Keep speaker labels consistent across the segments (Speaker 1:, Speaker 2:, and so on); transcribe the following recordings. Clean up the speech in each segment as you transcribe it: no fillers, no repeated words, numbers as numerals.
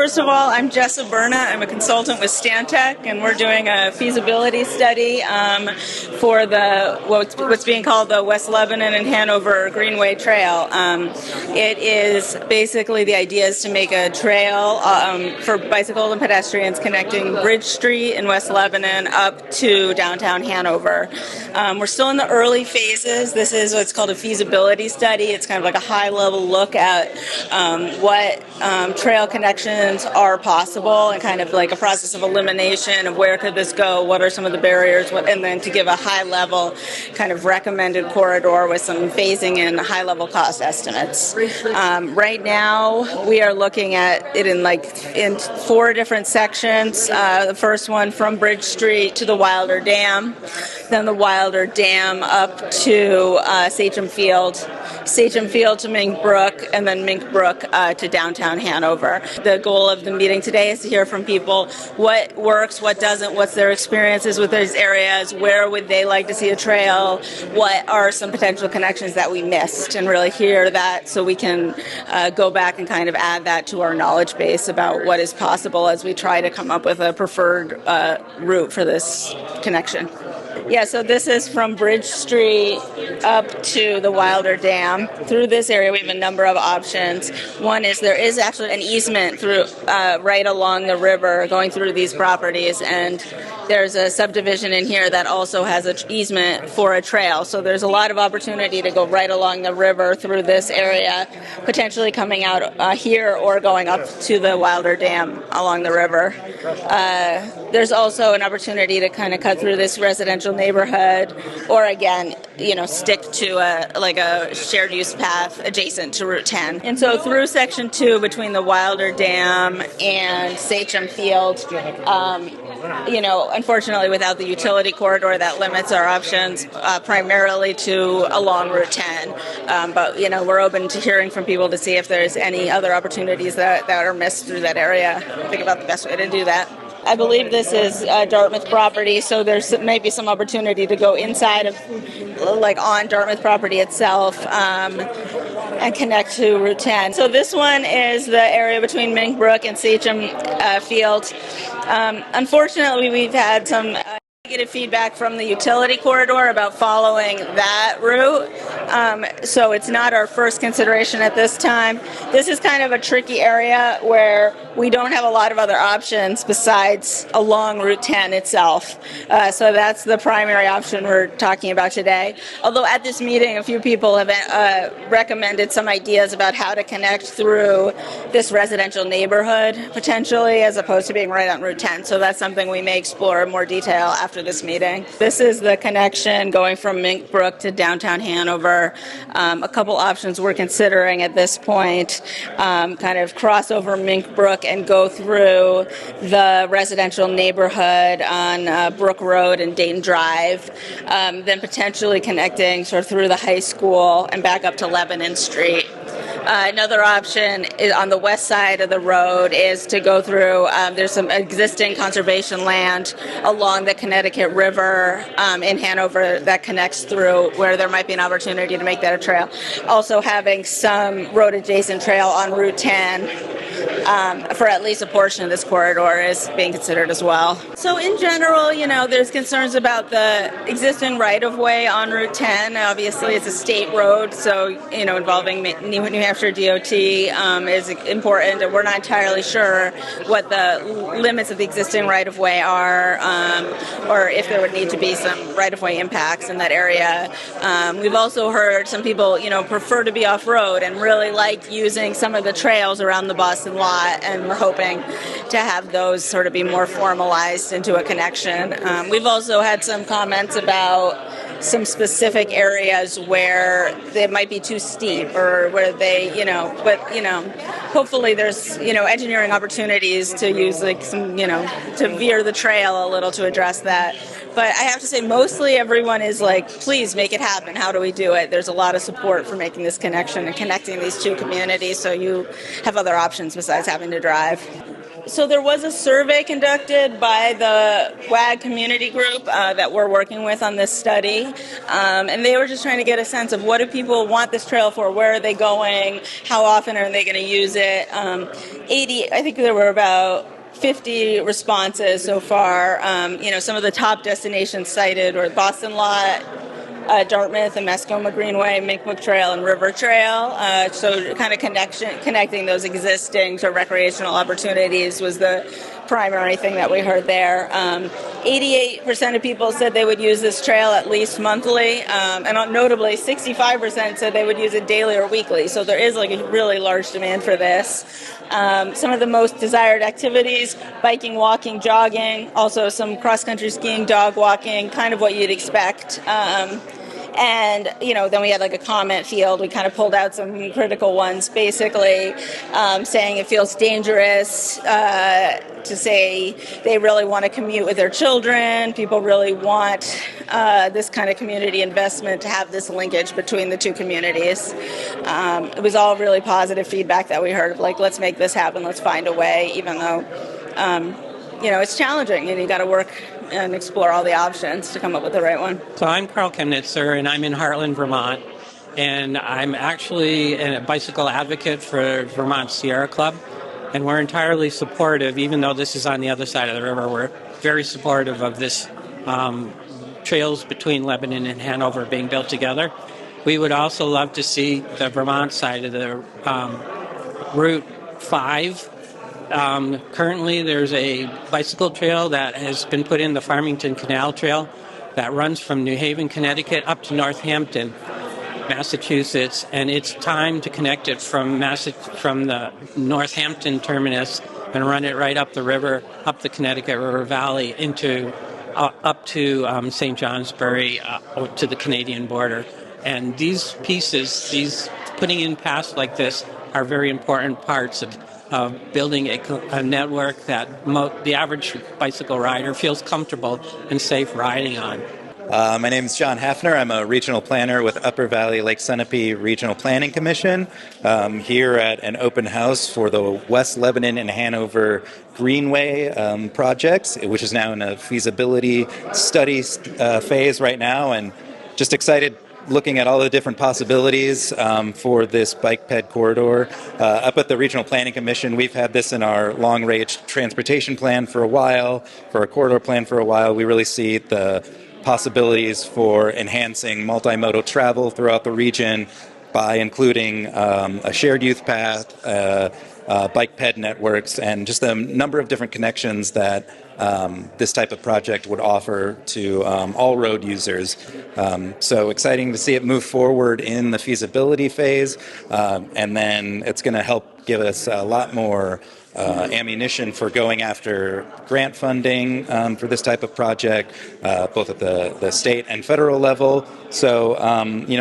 Speaker 1: First of all, I'm Jessa Berna. I'm a consultant with Stantec, and we're doing a feasibility study for what's being called the West Lebanon and Hanover Greenway Trail. It is basically, the idea is to make a trail for bicycles and pedestrians connecting Bridge Street in West Lebanon up to downtown Hanover. We're still in the early phases. This is what's called a feasibility study. It's kind of like a high-level look at what trail connections are possible, and kind of like a process of elimination of where could this go, what are some of the barriers, and then to give a high-level kind of recommended corridor with some phasing and high-level cost estimates. Right now, we are looking at it in 4 different sections. The first one from Bridge Street to the Wilder Dam, then the Wilder Dam up to Sachem Field to Mink Brook, and then Mink Brook to downtown Hanover. The goal of the meeting today is to hear from people what works, what doesn't, what's their experiences with those areas, where would they like to see a trail, what are some potential connections that we missed, and really hear that so we can go back and kind of add that to our knowledge base about what is possible as we try to come up with a preferred route for this connection. Yeah, so this is from Bridge Street up to the Wilder Dam. Through this area, we have a number of options. One is there is actually an easement through right along the river going through these properties, and there's a subdivision in here that also has an easement for a trail. So there's a lot of opportunity to go right along the river through this area, potentially coming out here or going up to the Wilder Dam along the river. There's also an opportunity to kind of cut through this residential neighborhood, or again, stick to a shared use path adjacent to Route 10. And so through Section 2, between the Wilder Dam and Sachem Field, unfortunately, without the utility corridor, that limits our options primarily to along Route 10. But we're open to hearing from people to see if there's any other opportunities that are missed through that area. Think about the best way to do that. I believe this is Dartmouth property, so there's maybe some opportunity to go inside of, on Dartmouth property itself and connect to Route 10. So this one is the area between Mink Brook and Sachem Field. Unfortunately, we've had some negative feedback from the utility corridor about following that route. So it's not our first consideration at this time. This is kind of a tricky area where we don't have a lot of other options besides along Route 10 itself. So that's the primary option we're talking about today. Although at this meeting, a few people have recommended some ideas about how to connect through this residential neighborhood, potentially, as opposed to being right on Route 10. So that's something we may explore in more detail after this meeting. This is the connection going from Mink Brook to downtown Hanover. A couple options we're considering at this point, kind of cross over Mink Brook and go through the residential neighborhood on Brook Road and Dayton Drive, then potentially connecting sort of through the high school and back up to Lebanon Street. Another option is on the west side of the road is to go through, there's some existing conservation land along the Connecticut River in Hanover that connects through, where there might be an opportunity to make that a trail. Also having some road adjacent trail on Route 10 for at least a portion of this corridor is being considered as well. So in general, there's concerns about the existing right-of-way on Route 10. Obviously, it's a state road, so, involving New Hampshire DOT is important, and we're not entirely sure what the limits of the existing right-of-way are, or if there would need to be some right-of-way impacts in that area. We've also heard some people, prefer to be off-road and really like using some of the trails around the Boston lot, and we're hoping to have those sort of be more formalized into a connection. We've also had some comments about some specific areas where they might be too steep, or where they, hopefully there's, engineering opportunities to use to veer the trail a little to address that. But I have to say, mostly everyone is like, please make it happen. How do we do it? There's a lot of support for making this connection and connecting these two communities, so you have other options besides having to drive. So there was a survey conducted by the WaHG community group that we're working with on this study, and they were just trying to get a sense of what do people want this trail for, where are they going, how often are they going to use it. 80, I think there were about 50 responses so far. Some of the top destinations cited were Boston Lot, Dartmouth and Mascoma Greenway, Minkwook Trail, and River Trail. So kind of connecting those existing to recreational opportunities was the primary thing that we heard there. 88% of people said they would use this trail at least monthly, and notably 65% said they would use it daily or weekly. So there is like a really large demand for this. Some of the most desired activities: biking, walking, jogging, also some cross-country skiing, dog walking, kind of what you'd expect. And, then we had like a comment field. We kind of pulled out some critical ones, basically saying it feels dangerous, to say they really want to commute with their children. People really want this kind of community investment to have this linkage between the two communities. It was all really positive feedback that we heard, like, let's make this happen, let's find a way, even though, it's challenging and you got to work and explore all the options to come up with the right one.
Speaker 2: So I'm Carl Chemnitzer, and I'm in Heartland, Vermont, and I'm actually a bicycle advocate for Vermont Sierra Club, and we're entirely supportive, even though this is on the other side of the river, we're very supportive of this trails between Lebanon and Hanover being built together. We would also love to see the Vermont side of the Route 5. Currently, there's a bicycle trail that has been put in, the Farmington Canal Trail, that runs from New Haven, Connecticut, up to Northampton, Massachusetts, and it's time to connect it from the Northampton terminus and run it right up the river, up the Connecticut River Valley, into up to St. Johnsbury, to the Canadian border. And these pieces, these putting in paths like this, are very important parts of building a network that the average bicycle rider feels comfortable and safe riding on.
Speaker 3: My name is John Hafner. I'm a regional planner with Upper Valley Lake Sunapee Regional Planning Commission, here at an open house for the West Lebanon and Hanover Greenway projects, which is now in a feasibility study phase right now, and just excited looking at all the different possibilities for this bike ped corridor. Up at the Regional Planning Commission, we've had this in our long-range transportation plan for a while, for a corridor plan for a while. We really see the possibilities for enhancing multimodal travel throughout the region by including a shared youth path, bike ped networks, and just a number of different connections that this type of project would offer to all road users. So exciting to see it move forward in the feasibility phase, and then it's going to help give us a lot more ammunition for going after grant funding for this type of project, both at the state and federal level. So,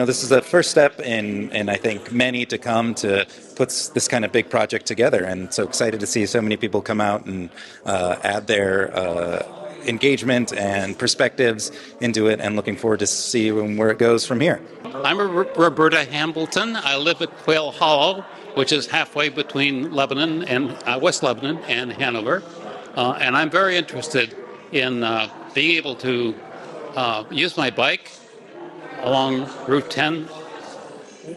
Speaker 3: this is the first step in I think, many to come to put this kind of big project together. And so excited to see so many people come out and add their engagement and perspectives into it, and looking forward to see where it goes from here.
Speaker 4: I'm Roberta Hambleton. I live at Quail Hollow, which is halfway between Lebanon and West Lebanon and Hanover. And I'm very interested in being able to use my bike along Route 10.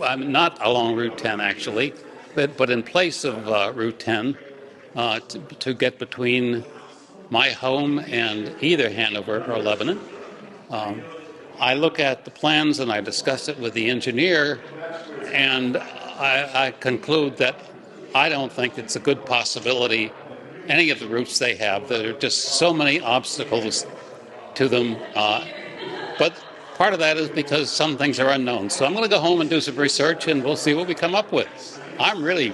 Speaker 4: I'm not along Route 10, actually, but in place of Route 10 to get between my home and either Hanover or Lebanon. I look at the plans and I discuss it with the engineer, and I conclude that I don't think it's a good possibility, any of the routes they have. There are just so many obstacles to them. But part of that is because some things are unknown. So I'm going to go home and do some research, and we'll see what we come up with. I really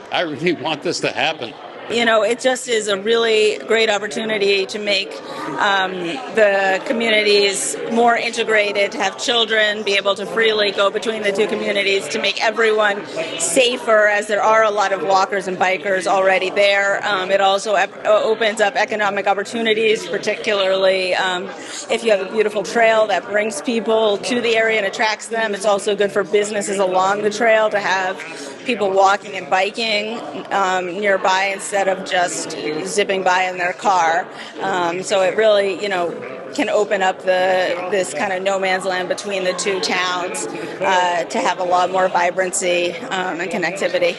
Speaker 4: want this to happen.
Speaker 1: It just is a really great opportunity to make the communities more integrated, to have children be able to freely go between the two communities, to make everyone safer, as there are a lot of walkers and bikers already there. It also opens up economic opportunities, particularly if you have a beautiful trail that brings people to the area and attracts them. It's also good for businesses along the trail to have people walking and biking nearby instead of just zipping by in their car. So it really, can open up this kind of no man's land between the two towns to have a lot more vibrancy and connectivity.